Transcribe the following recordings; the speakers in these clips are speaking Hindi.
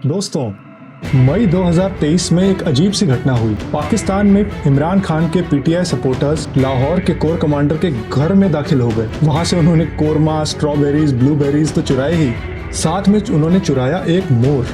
दोस्तों, मई 2023 में एक अजीब सी घटना हुई। पाकिस्तान में इमरान खान के पीटीआई सपोर्टर्स लाहौर के कोर कमांडर के घर में दाखिल हो गए। वहां से उन्होंने कोरमा, स्ट्रॉबेरीज, ब्लूबेरीज तो चुराए ही, साथ में उन्होंने चुराया एक मोर।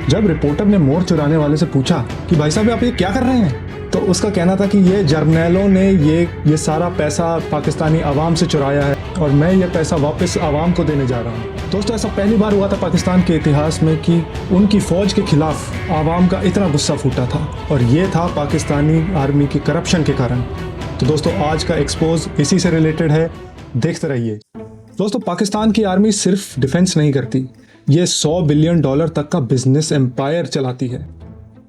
जब रिपोर्टर ने मोर चुराने वाले से पूछा कि भाई साहब आप ये क्या कर रहे हैं, तो उसका कहना था कि ये जर्नैलों ने ये सारा पैसा पाकिस्तानी आवाम से चुराया है और मैं ये पैसा वापस आवाम को देने जा रहा हूँ। दोस्तों, ऐसा पहली बार हुआ था पाकिस्तान के इतिहास में कि उनकी फौज के खिलाफ आवाम का इतना गुस्सा फूटा था, और ये था पाकिस्तानी आर्मी की करप्शन के कारण। तो दोस्तों, आज का एक्सपोज इसी से रिलेटेड है, देखते रहिए। दोस्तों, पाकिस्तान की आर्मी सिर्फ डिफेंस नहीं करती, ये $100 बिलियन तक का बिजनेस एम्पायर चलाती है।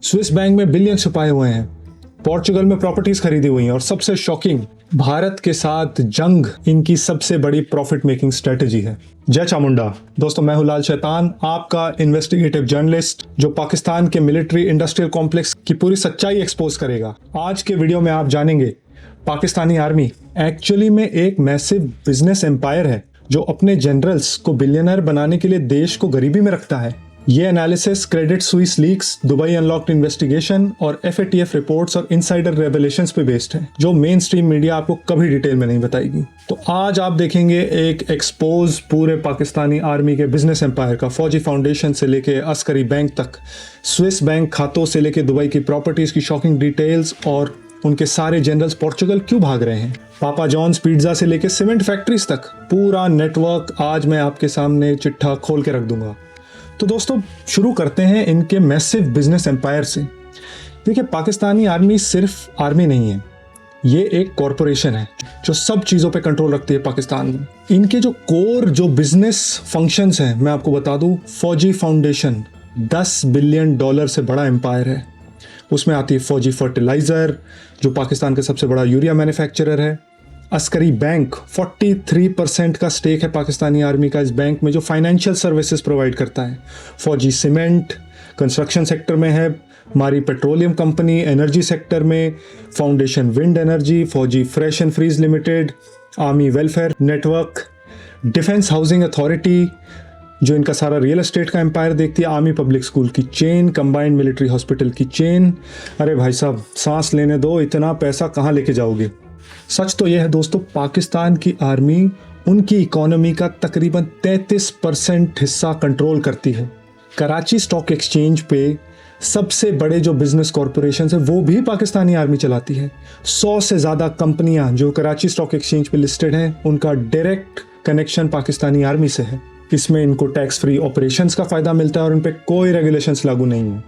स्विस बैंक में बिलियन छुपाए हुए हैं, पोर्चुगल में प्रॉपर्टीज खरीदी हुई हैं, और सबसे शॉकिंग, भारत के साथ जंग इनकी सबसे बड़ी प्रॉफिट मेकिंग स्ट्रेटेजी है। जय चामुंडा। दोस्तों, मैं हूं लाल शैतान, आपका इन्वेस्टिगेटिव जर्नलिस्ट जो पाकिस्तान के मिलिट्री इंडस्ट्रियल कॉम्प्लेक्स की पूरी सच्चाई एक्सपोज करेगा। आज के वीडियो में आप जानेंगे पाकिस्तानी आर्मी एक्चुअली में एक मैसिव बिजनेस एम्पायर है जो अपने जनरल्स को बिलियनर बनाने के लिए देश को गरीबी में रखता है। ये analysis Credit Suisse leaks, Dubai unlocked investigation और FATF रिपोर्ट्स और इनसाइडर रेवलेशंस पे बेस्ड है, जो मेन स्ट्रीम मीडिया आपको कभी डिटेल में नहीं बताएगी। तो आज आप देखेंगे एक एक्सपोज पूरे पाकिस्तानी आर्मी के बिजनेस एम्पायर का, फौजी फाउंडेशन से लेके अस्करी बैंक तक, स्विस बैंक खातों से लेके दुबई की प्रॉपर्टीज की शॉकिंग डिटेल्स, और उनके सारे जनरल्स पोर्चुगल क्यों भाग रहे हैं, पापा जॉन्स पिज्जा से लेके सीमेंट फैक्ट्रीज तक, पूरा नेटवर्क आज मैं आपके सामने चिट्ठा खोल के रख दूंगा। तो दोस्तों, शुरू करते हैं इनके मैसिव बिजनेस एम्पायर से। देखिए, पाकिस्तानी आर्मी सिर्फ आर्मी नहीं है, ये एक कॉरपोरेशन है जो सब चीज़ों पे कंट्रोल रखती है पाकिस्तान में। इनके जो कोर जो बिजनेस फंक्शंस हैं, मैं आपको बता दूं, फौजी फाउंडेशन $10 बिलियन से बड़ा एम्पायर है। उसमें आती है फौजी फर्टिलाइज़र, जो पाकिस्तान का सबसे बड़ा यूरिया मैन्युफैक्चरर है। अस्करी बैंक, 43% का स्टेक है पाकिस्तानी आर्मी का इस बैंक में, जो फाइनेंशियल सर्विसेज प्रोवाइड करता है। फौजी सीमेंट कंस्ट्रक्शन सेक्टर में है, Mari petroleum company energy sector में, foundation wind energy, Fauji fresh and freeze limited, army welfare network, defence housing authority जो इनका सारा रियल एस्टेट का एम्पायर देखती है, आर्मी पब्लिक स्कूल की चेन, कंबाइंड मिलिट्री हॉस्पिटल की चेन। अरे भाई साहब, सांस लेने दो, इतना पैसा कहाँ लेके जाओगे। सच तो यह है दोस्तों, पाकिस्तान की आर्मी उनकी इकोनॉमी का तकरीबन 33% हिस्सा कंट्रोल करती है। कराची स्टॉक एक्सचेंज पे सबसे बड़े जो बिजनेस कॉरपोरेशन है वो भी पाकिस्तानी आर्मी चलाती है। 100 से ज़्यादा कंपनियां जो कराची स्टॉक एक्सचेंज पे लिस्टेड हैं, उनका डायरेक्ट कनेक्शन पाकिस्तानी आर्मी से है। इसमें इनको टैक्स फ्री ऑपरेशंस का फ़ायदा मिलता है और उन पर कोई रेगुलेशंस लागू नहीं है।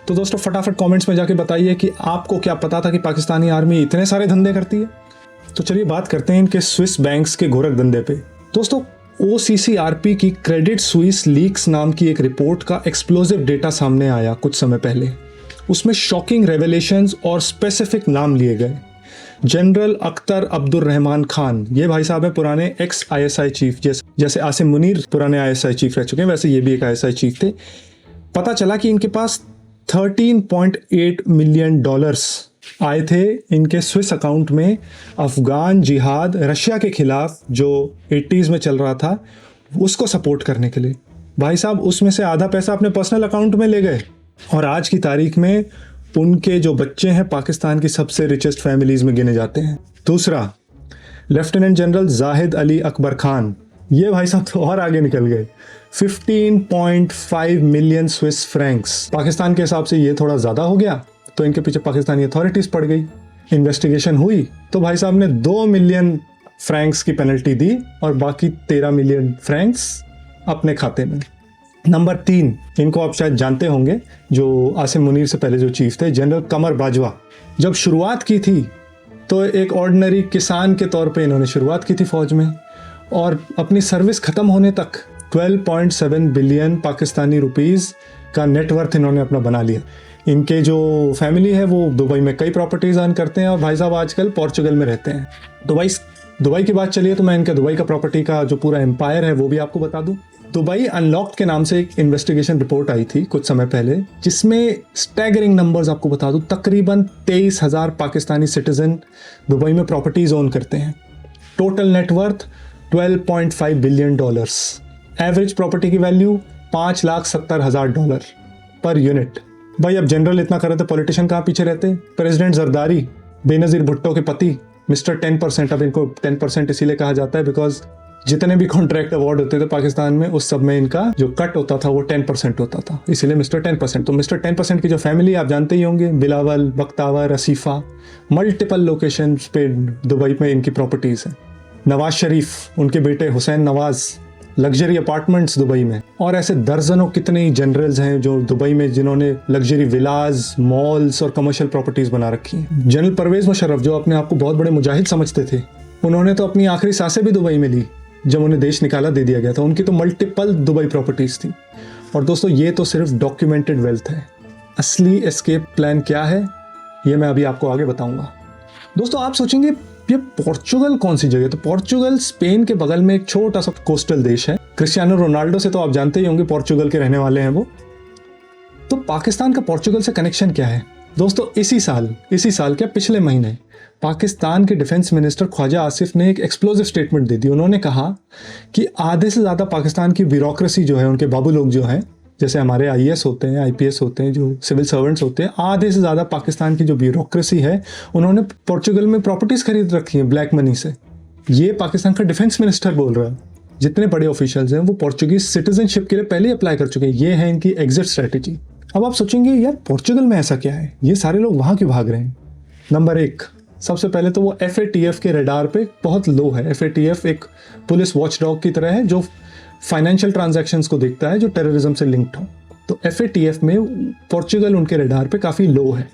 तो दोस्तों, फटाफट कमेंट्स में जाके बताइए कि आपको क्या पता था कि पाकिस्तानी आर्मी इतने सारे धंधे करती है। तो चलिए बात करते हैं इनके स्विस बैंक्स के गोरख धंधे पे। दोस्तों, OCCRP की क्रेडिट स्विस लीक्स नाम की एक रिपोर्ट का एक्सप्लोजिव डेटा सामने आया कुछ समय पहले। उसमें शॉकिंग रेवलेशंस और स्पेसिफिक नाम लिए गए। जनरल अख्तर अब्दुल रहमान खान, ये भाई साहब है पुराने ex-ISI चीफ, जैसे आसिम मुनीर पुराने ISI चीफ रह चुके हैं, वैसे ये भी एक ISI चीफ थे। पता चला कि इनके पास $13.8 मिलियन आए थे इनके स्विस अकाउंट में अफगान जिहाद, रशिया के खिलाफ जो 80s में चल रहा था, उसको सपोर्ट करने के लिए। भाई साहब, उसमें से आधा पैसा अपने पर्सनल अकाउंट में ले गए, और आज की तारीख में उनके जो बच्चे हैं पाकिस्तान की सबसे रिचेस्ट फैमिलीज में गिने जाते हैं। दूसरा, लेफ्टिनेंट जनरल जाहिद अली अकबर खान, ये भाई साहब तो और आगे निकल गए। 15.5 मिलियन स्विस फ्रैंक्स, पाकिस्तान के हिसाब से ये थोड़ा ज़्यादा हो गया, तो इनके पीछे पाकिस्तानी अथॉरिटीज़ पड़ गई। इन्वेस्टिगेशन हुई तो भाई साहब ने 2 मिलियन फ्रैंक्स की पेनल्टी दी और बाकी 13 मिलियन फ्रैंक्स अपने खाते में। नंबर 3, इनको आप शायद जानते होंगे, जो आसिम मुनीर से पहले जो चीफ थे, जनरल कमर बाजवा। जब शुरुआत की थी तो एक ऑर्डिनरी किसान के तौर पे इन्होंने शुरुआत की थी फौज में, और अपनी सर्विस ख़त्म होने तक 12.7 बिलियन पाकिस्तानी रुपीज़ का नेटवर्थ इन्होंने अपना बना लिया। इनके जो फैमिली है वो दुबई में कई प्रॉपर्टीज़ अर्न करते हैं, और भाई साहब आजकल पोर्चुगल में रहते हैं। दुबई की बात चलिए तो मैं इनका दुबई का प्रॉपर्टी का जो पूरा एम्पायर है वो भी आपको बता दूं। दुबई अनलॉक्ड के नाम से एक इन्वेस्टिगेशन रिपोर्ट आई थी कुछ समय पहले, जिसमें स्टैगरिंग नंबर्स आपको बता दूं, तकरीबन 23,000 पाकिस्तानी सिटीजन दुबई में प्रॉपर्टीज ओन करते हैं। Total net worth $12.5 billion. Average property की वैल्यू $5,70,000 पर यूनिट। भाई अब जनरल इतना करे तो पॉलिटिशियन कहाँ पीछे रहते। प्रेसिडेंट जरदारी, बेनजीर भुट्टो के पति, मिस्टर 10%। अब इनको 10% इसीलिए कहा जाता है बिकॉज जितने भी कॉन्ट्रैक्ट अवार्ड होते थे पाकिस्तान में, उस सब में इनका जो कट होता था वो 10% होता था, इसीलिए मिस्टर 10%। तो मिस्टर 10% की जो फैमिली आप जानते ही होंगे, बिलावल, बख्तावर, असीफा, मल्टीपल लोकेशन पे दुबई में इनकी प्रॉपर्टीज हैं। नवाज शरीफ, उनके बेटे Hussain Nawaz, luxury apartments Dubai में। और ऐसे दर्जनों कितने ही जनरल्स हैं जो दुबई में जिन्होंने लग्जरी विलाज, मॉल्स और कमर्शियल प्रॉपर्टीज बना रखी हैं। जनरल परवेज मुशर्रफ जो अपने आप को बहुत बड़े मुजाहिद समझते थे, उन्होंने तो अपनी आखिरी सांसें भी दुबई में ली जब उन्हें देश निकाला दे दिया गया था। उनकी तो मल्टीपल दुबई प्रॉपर्टीज थी। और दोस्तों ये तो सिर्फ डॉक्यूमेंटेड वेल्थ है, असली एस्केप प्लान क्या है ये मैं अभी आपको आगे बताऊंगा। दोस्तों आप सोचेंगे ये पोर्चुगल कौन सी जगह, तो पोर्चुगल स्पेन के बगल में एक छोटा सा कोस्टल देश है। क्रिस्टियानो रोनाल्डो से तो आप जानते ही होंगे, पोर्चुगल के रहने वाले हैं वो। तो पाकिस्तान का पोर्चुगल से कनेक्शन क्या है दोस्तों? इसी साल क्या पिछले महीने पाकिस्तान के डिफेंस मिनिस्टर ख्वाजा आसिफ ने एक एक्सप्लोजिव स्टेटमेंट दे दी। उन्होंने कहा कि आधे से ज़्यादा पाकिस्तान की ब्यूरोक्रेसी जो है, उनके बाबू लोग जो हैं, जैसे हमारे आईएएस होते हैं, आईपीएस होते हैं, जो सिविल सर्वेंट्स होते हैं, आधे से ज़्यादा पाकिस्तान की जो ब्यूरोक्रेसी है उन्होंने पोर्चुगल में प्रॉपर्टीज़ खरीद रखी हैं ब्लैक मनी से। ये पाकिस्तान का डिफेंस मिनिस्टर बोल रहा है। जितने बड़े ऑफिशियल्स हैं वो पोर्चुगीज सिटीजनशिप के लिए पहले अप्लाई कर चुके हैं। ये है इनकी एग्जिट स्ट्रेटेजी। अब आप सोचेंगे यार पोर्चुगल में ऐसा क्या है, ये सारे लोग वहाँ क्यों भाग रहे हैं? नंबर 1, सबसे पहले तो वो FATF के रडार पे बहुत लो है। FATF एक पुलिस वॉचडॉग की तरह है जो फाइनेंशियल ट्रांजैक्शंस को देखता है जो टेररिज्म से लिंक्ड हो। तो FATF में पोर्चुगल उनके रडार पे काफ़ी लो है,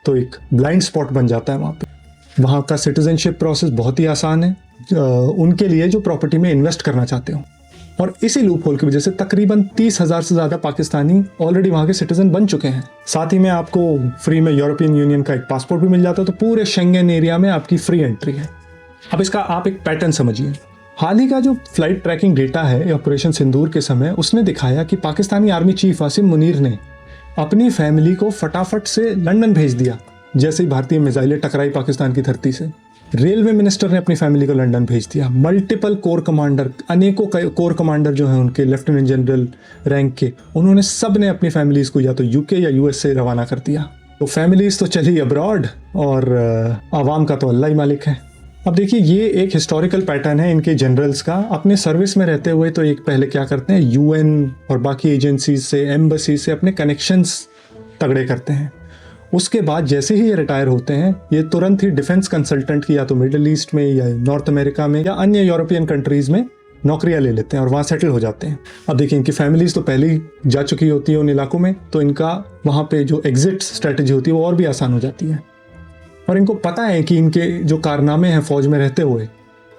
तो एक ब्लाइंड स्पॉट बन जाता है वहाँ पे। वहाँ का सिटीजनशिप प्रोसेस बहुत ही आसान है उनके लिए जो प्रॉपर्टी में इन्वेस्ट करना चाहते हो। और इसी लूप होल की वजह से तकरीबन 30,000 से ज़्यादा पाकिस्तानी ऑलरेडी वहाँ के सिटीजन बन चुके हैं। साथ ही में आपको फ्री में यूरोपियन यूनियन का एक पासपोर्ट भी मिल जाता है, तो पूरे शेंगेन एरिया में आपकी फ्री एंट्री है। अब इसका आप एक पैटर्न समझिए। हाल ही का जो फ्लाइट ट्रैकिंग डेटा है ऑपरेशन सिंदूर के समय, उसने दिखाया कि पाकिस्तानी आर्मी चीफ आसिम मुनीर ने अपनी फैमिली को फटाफट से लंदन भेज दिया जैसे ही भारतीय मिसाइलें टकराई पाकिस्तान की धरती से। रेलवे मिनिस्टर ने अपनी फैमिली को लंदन भेज दिया। मल्टीपल कोर कमांडर, अनेकों कोर कमांडर जो हैं उनके लेफ्टिनेंट जनरल रैंक के, उन्होंने सब ने अपनी फैमिलीज को या तो यूके या यूएस से रवाना कर दिया। तो फैमिलीज तो चली अब्रॉड और आवाम का तो अल्लाह ही मालिक है। अब देखिए ये एक हिस्टोरिकल पैटर्न है इनके जनरल्स का। अपने सर्विस में रहते हुए तो एक पहले क्या करते हैं, UN और बाकी एजेंसीज से, एम्बेसी से अपने कनेक्शंस तगड़े करते हैं। उसके बाद जैसे ही ये रिटायर होते हैं, ये तुरंत ही डिफेंस कंसल्टेंट की या तो मिडिल ईस्ट में या नॉर्थ अमेरिका में या अन्य यूरोपियन कंट्रीज में नौकरियां ले लेते हैं और वहाँ सेटल हो जाते हैं। अब देखिए इनकी फैमिलीज तो पहले ही जा चुकी होती है उन इलाकों में, तो इनका वहाँ पे जो एग्जिट स्ट्रेटेजी होती है वो और भी आसान हो जाती है। और इनको पता है कि इनके जो कारनामे हैं फौज में रहते हुए,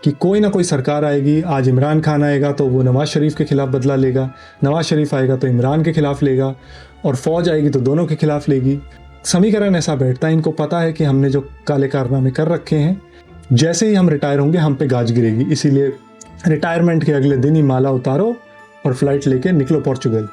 कि कोई ना कोई सरकार आएगी, आज इमरान खान आएगा तो वो नवाज शरीफ के खिलाफ बदला लेगा, नवाज शरीफ आएगा तो इमरान के खिलाफ लेगा, और फौज आएगी तो दोनों के खिलाफ लेगी। समीकरण ऐसा बैठता है, इनको पता है कि हमने जो काले कारनामे कर रखे हैं, जैसे ही हम रिटायर होंगे हम पे गाज गिरेगी। इसीलिए रिटायरमेंट के अगले दिन ही माला उतारो और फ्लाइट लेके निकलो पोर्चुगल।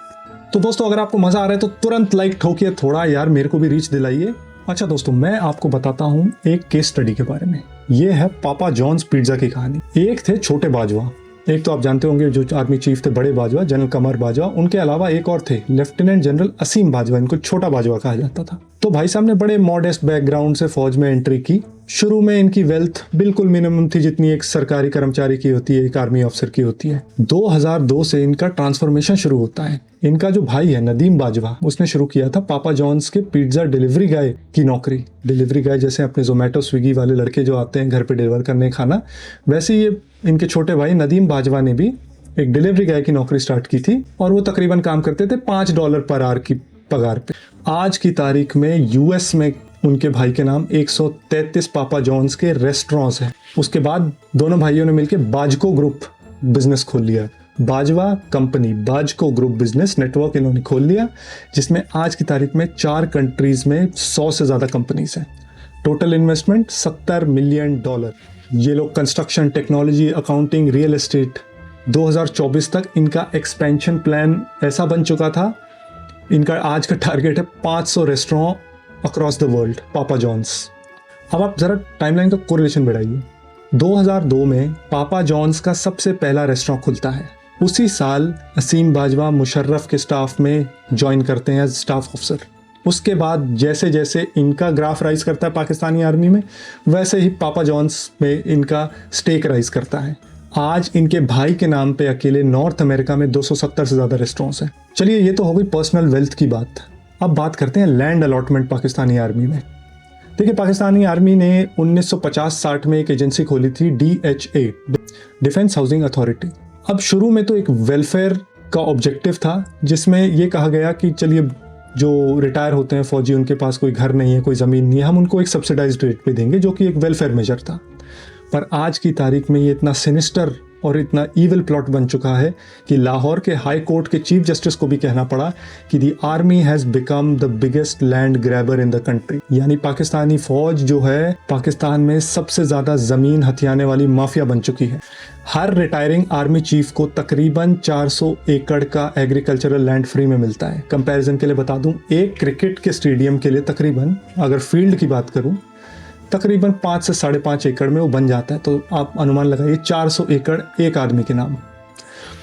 तो दोस्तों अगर आपको मजा आ रहा है तो तुरंत लाइक ठोकिए, थोड़ा यार मेरे को भी रीच दिलाइए। अच्छा दोस्तों, मैं आपको बताता हूँ एक केस स्टडी के बारे में। ये है पापा जॉन्स पिज्जा की कहानी। एक थे छोटे बाजवा, एक तो आप जानते होंगे जो आर्मी चीफ थे बड़े बाजवा, जनरल कमर बाजवा। उनके अलावा एक और थे लेफ्टिनेंट जनरल असीम बाजवा, इनको छोटा बाजवा कहा जाता था। तो भाई साहब ने बड़े मॉडेस्ट बैकग्राउंड से फौज में एंट्री की। शुरू में इनकी वेल्थ बिल्कुल मिनिमम थी जितनी एक सरकारी कर्मचारी की होती है, एक आर्मी अफसर की होती है। 2002 से इनका ट्रांसफॉर्मेशन शुरू होता है। इनका जो भाई है नदीम बाजवा, उसने शुरू किया था पापा जॉन्स के पिज्जा डिलीवरी गाय की नौकरी। डिलीवरी गाय जैसे अपने जोमेटो स्विगी वाले लड़के जो आते हैं घर पे डिलीवर करने खाना, वैसे ये इनके छोटे भाई नदीम बाजवा ने भी एक डिलीवरी गाय की नौकरी स्टार्ट की थी, और वो तकरीबन काम करते थे $5 पर आवर की पगार पे। आज की तारीख में यूएस में उनके भाई के नाम 133 पापा जॉन्स के रेस्टोरेंट्स हैं। उसके बाद दोनों भाइयों ने मिलकर बाजको ग्रुप बिजनेस खोल लिया। Bajwa company, Bajco group business network इन्होंने खोल लिया, जिसमें आज की तारीख में 4 कंट्रीज में 100 से ज़्यादा कंपनीज हैं। Total investment $70 million. ये लोग construction, technology, accounting, real estate. 2024 तक इनका एक्सपेंशन प्लान ऐसा बन चुका था, इनका आज का टारगेट है 500 restaurant across the world Papa John's. अब आप ज़रा टाइमलाइन का कोरिलेशन बढ़ाइए। 2002 में पापा जॉन्स का सबसे पहला रेस्टोरेंट खुलता है। उसी साल असीम बाजवा मुशर्रफ के स्टाफ में ज्वाइन करते हैं एज स्टाफ ऑफिसर। उसके बाद जैसे जैसे इनका ग्राफ राइज करता है पाकिस्तानी आर्मी में, वैसे ही पापा जॉन्स में इनका स्टेक राइज करता है। आज इनके भाई के नाम पे अकेले नॉर्थ अमेरिका में 270 से ज़्यादा रेस्टोरेंट्स हैं। चलिए, ये तो हो गई पर्सनल वेल्थ की बात। अब बात करते हैं लैंड अलॉटमेंट पाकिस्तानी आर्मी में। देखिए, पाकिस्तानी आर्मी ने 1950-60 में एक एजेंसी खोली थी, DHA, डिफेंस हाउसिंग अथॉरिटी। अब शुरू में तो एक वेलफेयर का ऑब्जेक्टिव था, जिसमें यह कहा गया कि चलिए, जो रिटायर होते हैं फौजी, उनके पास कोई घर नहीं है, कोई ज़मीन नहीं है, हम उनको एक सब्सिडाइज्ड रेट पे देंगे, जो कि एक वेलफेयर मेजर था। पर आज की तारीख में ये इतना सिनिस्टर और इतना ईविल प्लॉट बन चुका है कि लाहौर के हाई कोर्ट के चीफ जस्टिस को भी कहना पड़ा कि दी army has become the biggest land grabber in the country. यानी पाकिस्तानी फौज जो है, पाकिस्तान में सबसे ज़्यादा ज़मीन हथियाने वाली माफिया बन चुकी है। हर रिटायरिंग आर्मी चीफ को तकरीबन 400 एकड़ का एग्रीकल्चरल लैंड फ्री में मिलता है। कंपैरिजन के लिए बता दूं, एक क्रिकेट के स्टेडियम के लिए तकरीबन, अगर फील्ड की बात करूं, तकरीबन 5 से 5.5 एकड़ में वो बन जाता है। तो आप अनुमान लगाइए 400 एकड़ एक आदमी के नाम।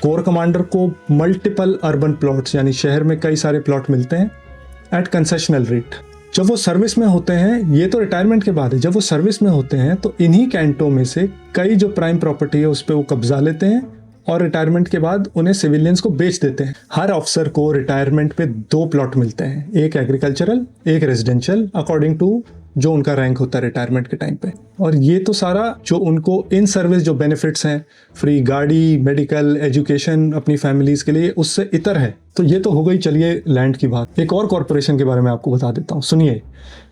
कोर कमांडर को मल्टीपल अर्बन प्लॉट्स, यानी शहर में कई सारे प्लॉट मिलते हैं एट कंसेशनल रेट। जब वो सर्विस में होते हैं, ये तो रिटायरमेंट के बाद है, जब वो सर्विस में होते हैं तो इन्हीं कैंटों में से कई जो प्राइम प्रॉपर्टी है उस पर वो कब्जा लेते हैं और रिटायरमेंट के बाद उन्हें सिविलियंस को बेच देते हैं। हर ऑफिसर को रिटायरमेंट पे 2 प्लॉट मिलते हैं, एक एग्रीकल्चरल, एक रेजिडेंशियल, अकॉर्डिंग टू जो उनका रैंक होता है रिटायरमेंट के टाइम पे। और ये तो सारा जो उनको इन सर्विस जो बेनिफिट्स हैं, फ्री गाड़ी, मेडिकल, एजुकेशन अपनी फैमिलीज के लिए, उससे इतर है। तो ये तो हो गई, चलिए, लैंड की बात। एक और कॉरपोरेशन के बारे में आपको बता देता हूँ, सुनिए।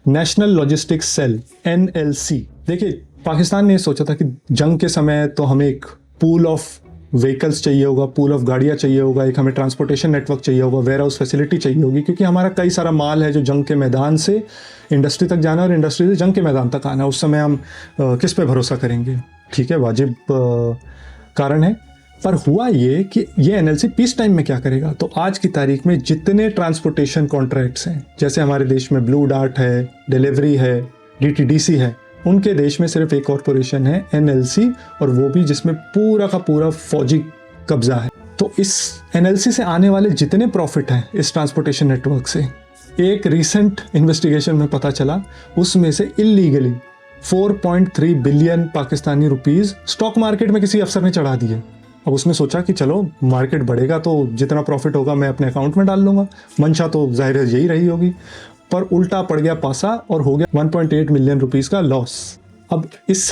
National logistics cell, NLC। देखिए, पाकिस्तान ने सोचा था कि जंग के समय तो हमें एक पूल ऑफ व्हीकल्स चाहिए होगा, पूल ऑफ गाड़ियाँ चाहिए होगा, एक हमें ट्रांसपोर्टेशन नेटवर्क चाहिए होगा, वेयर हाउस फैसिलिटी चाहिए होगी, क्योंकि हमारा कई सारा माल है जो जंग के मैदान से इंडस्ट्री तक जाना और इंडस्ट्री से जंग के मैदान तक आना। उस समय हम किस पे भरोसा करेंगे? ठीक है, वाजिब कारण है। पर हुआ ये कि ये NLC पीस टाइम में क्या करेगा? तो आज की तारीख में जितने ट्रांसपोर्टेशन कॉन्ट्रैक्ट्स हैं, जैसे हमारे देश में ब्लू डार्ट है, डिलीवरी है, DTDC है, उनके देश में सिर्फ एक कॉरपोरेशन है, NLC, और वो भी जिसमें पूरा का पूरा फौजी कब्जा है। तो इस NLC से आने वाले जितने प्रॉफिट हैं इस ट्रांसपोर्टेशन नेटवर्क से, एक रीसेंट इन्वेस्टिगेशन में पता चला, उसमें से illegally 4.3 billion Pakistani rupees stock market में किसी अफसर ने चढ़ा दिए। अब उसने सोचा कि चलो, मार्केट बढ़ेगा तो जितना प्रॉफिट होगा मैं अपने अकाउंट में डाल लूँगा, मंशा तो जाहिर है यही रही होगी। पर उल्टा पड़ गया पासा और हो गया 1.8 मिलियन रुपीस का लॉस। अब इस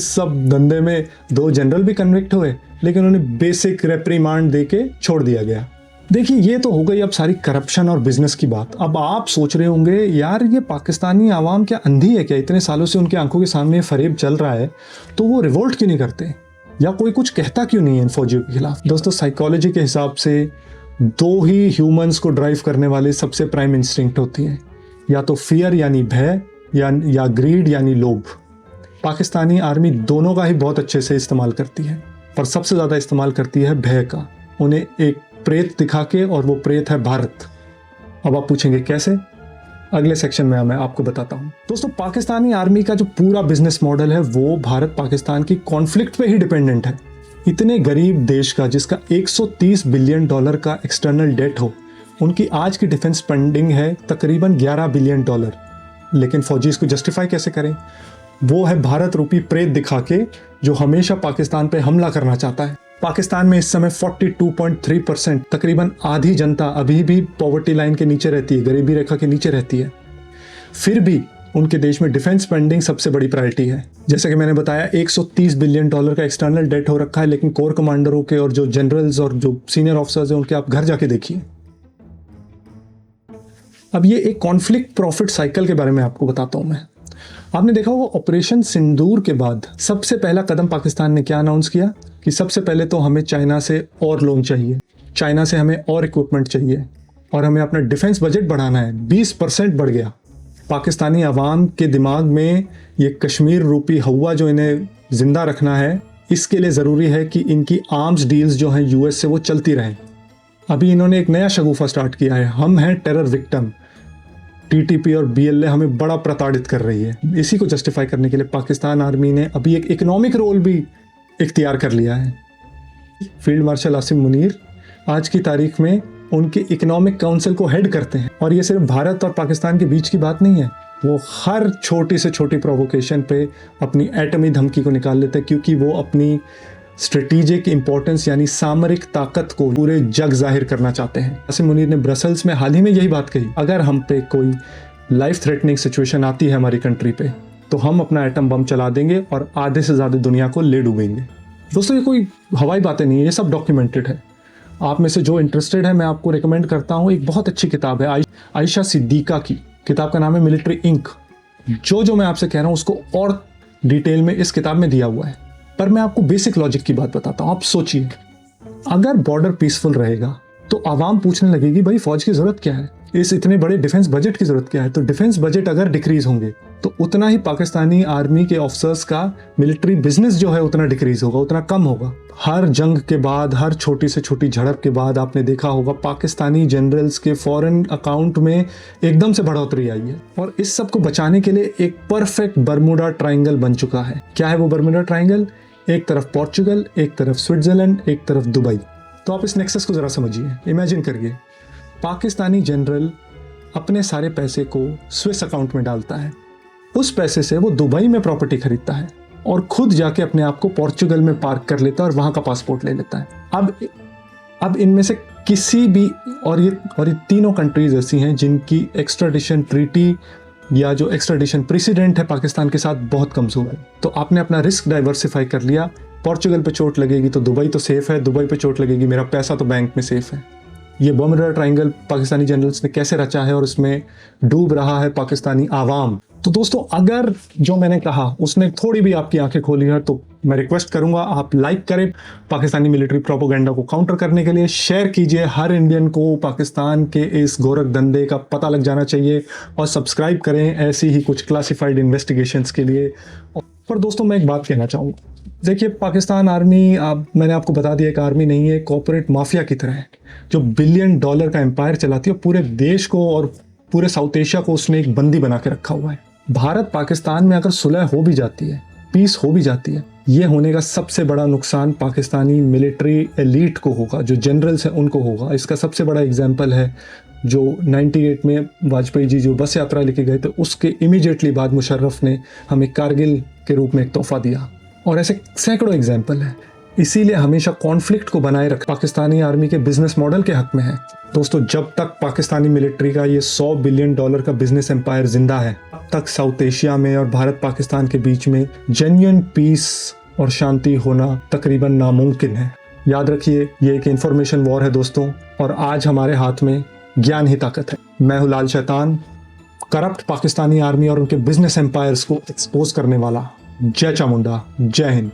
सब धंधे में 2 जनरल भी कन्विक्ट हुए, लेकिन उन्हें बेसिक रेप्रीमांड दे के छोड़ दिया गया। देखिए, ये तो हो गई अब सारी करप्शन और बिजनेस की बात। अब आप सोच रहे होंगे, यार ये पाकिस्तानी आवाम क्या अंधी है क्या? इतने सालों से उनकी आंखों के सामने फरेब चल रहा है, तो वो रिवोल्ट क्यों नहीं करते, या कोई कुछ कहता क्यों नहीं है इन फौजियों के खिलाफ? दोस्तों, साइकोलॉजी के हिसाब से 2 ही ह्यूमंस को ड्राइव करने वाले सबसे प्राइम इंस्टिंक्ट होती है, या तो फियर यानी भय, या ग्रीड यानी लोभ। पाकिस्तानी आर्मी दोनों का ही बहुत अच्छे से इस्तेमाल करती है, पर सबसे ज़्यादा इस्तेमाल करती है भय का, उन्हें एक प्रेत दिखा के, और वो प्रेत है भारत। अब आप पूछेंगे कैसे? अगले सेक्शन में मैं आपको बताता हूँ। दोस्तों, पाकिस्तानी आर्मी का जो पूरा बिजनेस मॉडल है वो भारत पाकिस्तान की कॉन्फ्लिक्ट पे ही डिपेंडेंट है। इतने गरीब देश का, जिसका 130 बिलियन डॉलर का एक्सटर्नल डेट हो, उनकी आज की डिफेंस स्पेंडिंग है तकरीबन 11 बिलियन डॉलर। लेकिन फौजी इसको जस्टिफाई कैसे करें? वो है भारत रूपी प्रेत दिखा के, जो हमेशा पाकिस्तान पे हमला करना चाहता है। पाकिस्तान में इस समय 42.3%, तकरीबन आधी जनता अभी भी पॉवर्टी लाइन के नीचे रहती है, गरीबी रेखा के नीचे रहती है। फिर भी उनके देश में डिफेंस स्पेंडिंग सबसे बड़ी प्रायोरिटी है। जैसे कि मैंने बताया, 130 बिलियन डॉलर का एक्सटर्नल डेट हो रखा है, लेकिन कोर कमांडरों के और जो जनरल्स और जो सीनियर ऑफिसर्स हैं, उनके आप घर जाके देखिए। अब ये एक कॉन्फ्लिक्ट प्रॉफिट साइकिल के बारे में आपको बताता हूं मैं। आपने देखा होगा, ऑपरेशन सिंदूर के बाद सबसे पहला कदम पाकिस्तान ने क्या अनाउंस किया कि सबसे पहले तो हमें चाइना से और लोन चाहिए, चाइना से हमें और इक्विपमेंट चाहिए, और हमें अपना डिफेंस बजट बढ़ाना है। 20% बढ़ गया। पाकिस्तानी अवाम के दिमाग में ये कश्मीर रूपी हवा जो इन्हें जिंदा रखना है, इसके लिए ज़रूरी है कि इनकी आर्म्स डील्स जो हैं US से, वो चलती रहें। अभी इन्होंने एक नया शगुफा स्टार्ट किया है, हम हैं टेरर विक्टिम। TTP और BLA हमें बड़ा प्रताड़ित कर रही है। इसी को जस्टिफाई करने के लिए पाकिस्तान आर्मी ने अभी एक इकोनॉमिक रोल भी इख्तियार कर लिया है। फील्ड मार्शल आसिम मुनीर आज की तारीख में उनके इकोनॉमिक काउंसिल को हेड करते हैं। और ये सिर्फ भारत और पाकिस्तान के बीच की बात नहीं है, वो हर छोटी से छोटी प्रोवोकेशन पे अपनी एटमी धमकी को निकाल लेते हैं, क्योंकि वो अपनी स्ट्रेटेजिक इंपॉर्टेंस यानी सामरिक ताकत को पूरे जग जाहिर करना चाहते हैं। आसिम मुनीर ने ब्रसल्स में हाल ही में यही बात कही, अगर हम पे कोई लाइफ थ्रेटनिंग सिचुएशन आती है हमारी कंट्री पे, तो हम अपना एटम बम चला देंगे और आधे से ज़्यादा दुनिया को ले डूबेंगे। दोस्तों, ये कोई हवाई बातें नहीं है, ये सब डॉक्यूमेंटेड है। आप में से जो इंटरेस्टेड है, मैं आपको रिकमेंड करता हूँ, एक बहुत अच्छी किताब है आयशा सिद्दीका की। किताब का नाम है मिलिट्री इंक। जो मैं आपसे कह रहा हूँ उसको और डिटेल में इस किताब में दिया हुआ है, पर मैं आपको बेसिक लॉजिक की बात बताता हूँ। आप सोचिए, अगर बॉर्डर पीसफुल रहेगा तो आवाम पूछने लगेगी भाई फौज की जरूरत क्या है, इस इतने बड़े डिफेंस बजट की जरूरत क्या है। तो डिफेंस बजट अगर डिक्रीज होंगे तो उतना ही पाकिस्तानी आर्मी के ऑफिसर्स का मिलिट्री बिजनेस जो है उतना डिक्रीज होगा, उतना कम होगा। हर जंग के बाद, हर छोटी से छोटी झड़प के बाद आपने देखा होगा पाकिस्तानी जनरल्स के फॉरेन अकाउंट में एकदम से बढ़ोतरी आई है। और इस सब को बचाने के लिए एक परफेक्ट बर्मुडा ट्राइंगल बन चुका है। क्या है वो बर्मुडा ट्राइंगल? एक तरफ पोर्चुगल, एक तरफ स्विट्जरलैंड, एक तरफ दुबई। तो आप इस नेक्सस को जरा समझिए, इमेजिन करिए, पाकिस्तानी जनरल अपने सारे पैसे को स्विस अकाउंट में डालता है, उस पैसे से वो दुबई में प्रॉपर्टी खरीदता है और खुद जाके अपने आप को पोर्चुगल में पार्क कर लेता है और वहां का पासपोर्ट ले लेता है। अब इनमें से किसी भी, और ये तीनों कंट्रीज ऐसी हैं जिनकी एक्स्ट्राडिशन ट्रीटी या जो एक्स्ट्राडिशन प्रेसिडेंट है पाकिस्तान के साथ बहुत कमजोर है। तो आपने अपना रिस्क डाइवर्सिफाई कर लिया, पोर्चुगल पे चोट लगेगी तो दुबई तो सेफ है, दुबई पे चोट लगेगी मेरा पैसा तो बैंक में सेफ है। ये बर्मुडा ट्राइंगल पाकिस्तानी जनरल्स ने कैसे रचा है और इसमें डूब रहा है पाकिस्तानी आवाम। तो दोस्तों, अगर जो मैंने कहा उसने थोड़ी भी आपकी आंखें खोली है तो मैं रिक्वेस्ट करूंगा आप लाइक करें। पाकिस्तानी मिलिट्री प्रोपेगेंडा को काउंटर करने के लिए शेयर कीजिए। हर इंडियन को पाकिस्तान के इस गोरख धंधे का पता लग जाना चाहिए। और सब्सक्राइब करें ऐसी ही कुछ क्लासिफाइड इन्वेस्टिगेशंस के लिए। पर दोस्तों, मैं एक बात कहना चाहूँगा, देखिए पाकिस्तान आर्मी, मैंने आपको बता दिया, एक आर्मी नहीं है, कॉर्पोरेट माफिया की तरह है जो $1 बिलियन का एम्पायर चलाती है। पूरे देश को और पूरे साउथ एशिया को उसने एक बंदी बना के रखा हुआ है। भारत पाकिस्तान में अगर सुलह हो भी जाती है, पीस हो भी जाती है, ये होने का सबसे बड़ा नुकसान पाकिस्तानी मिलिट्री एलीट को होगा, जो जनरल्स हैं उनको होगा। इसका सबसे बड़ा एग्जाम्पल है जो 98 में वाजपेयी जी जो बस यात्रा लेके गए थे, उसके इमीडिएटली बाद मुशर्रफ ने हमें कारगिल के रूप में एक तोहफा दिया। और ऐसे सैकड़ों एग्जाम्पल हैं। इसीलिए हमेशा कॉन्फ्लिक्ट को बनाए रख पाकिस्तानी आर्मी के बिजनेस मॉडल के हक में है। दोस्तों, जब तक पाकिस्तानी मिलिट्री का ये $100 बिलियन का बिजनेस एम्पायर जिंदा है, तब तक साउथ एशिया में और भारत पाकिस्तान के बीच में जेन्युइन पीस और शांति होना तकरीबन नामुमकिन है। याद रखिए, ये एक इंफॉर्मेशन वॉर है दोस्तों, और आज हमारे हाथ में ज्ञान ही ताकत है। मैं हूं लाल शैतान, करप्ट पाकिस्तानी आर्मी और उनके बिजनेस एम्पायर्स को एक्सपोज करने वाला। जय चामुंडा, जय हिंद।